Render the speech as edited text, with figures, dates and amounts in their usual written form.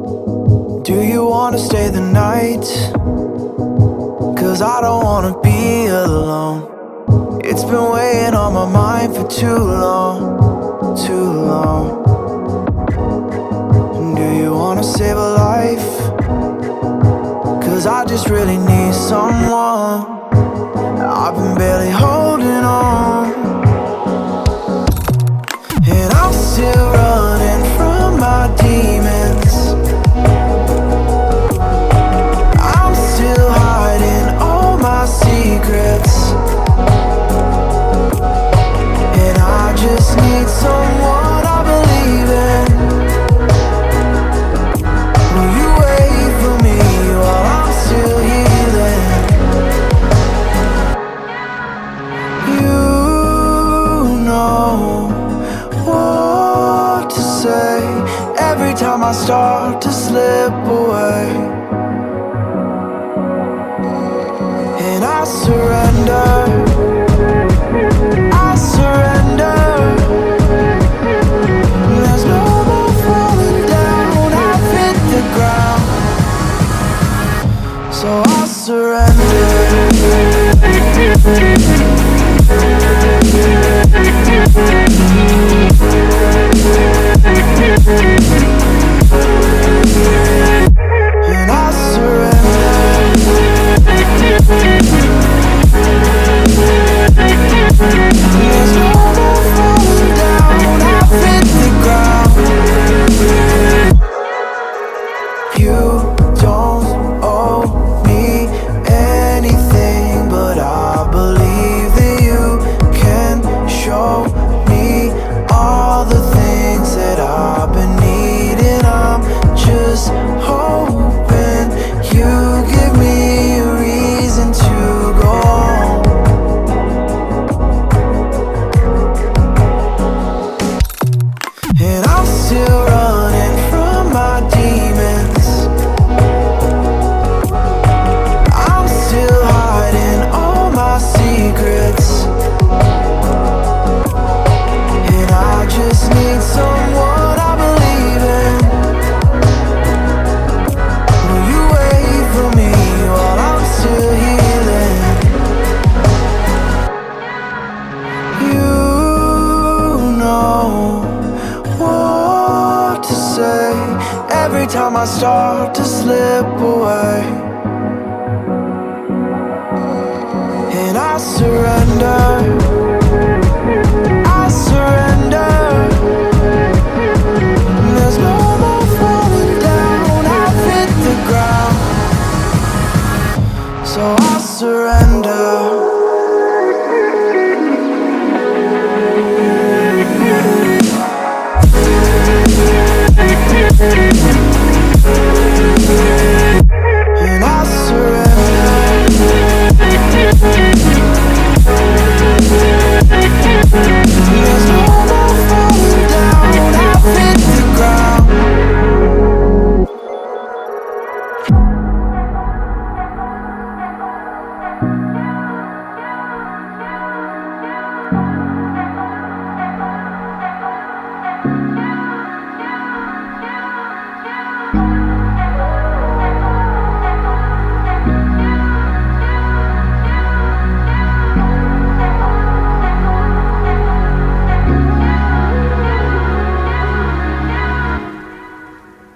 Do you wanna stay the night? 'Cause I don't wanna be alone. It's been weighing on my mind for too long, too long. Do you wanna save a life? 'Cause I just really need someone. I've been barely holding on, and I'm still running from my demons. I'm still hiding all my secrets, and I just need someone I believe in. Will you wait for me while I'm still healing? You know what to say every time I start to slip away, and I surrender, I surrender. There's no more falling down, I've hit the ground, so I surrender. And I surrender. There's no more falling down, I've hit the ground. You don't owe me anything, but I believe that you can show me all the things that I've been needing. I'm just hoping you give me a reason to go on. And I'm still running from my demons. I'm still hiding all my secrets, and I just need someone I believe in. Will you wait for me while I'm still healing? You know what to say every time I start to slip away, and I surrender, I surrender. There's no more falling down, I've hit the ground, so I surrender. And I surrender. There's no more falling down, I've hit the ground.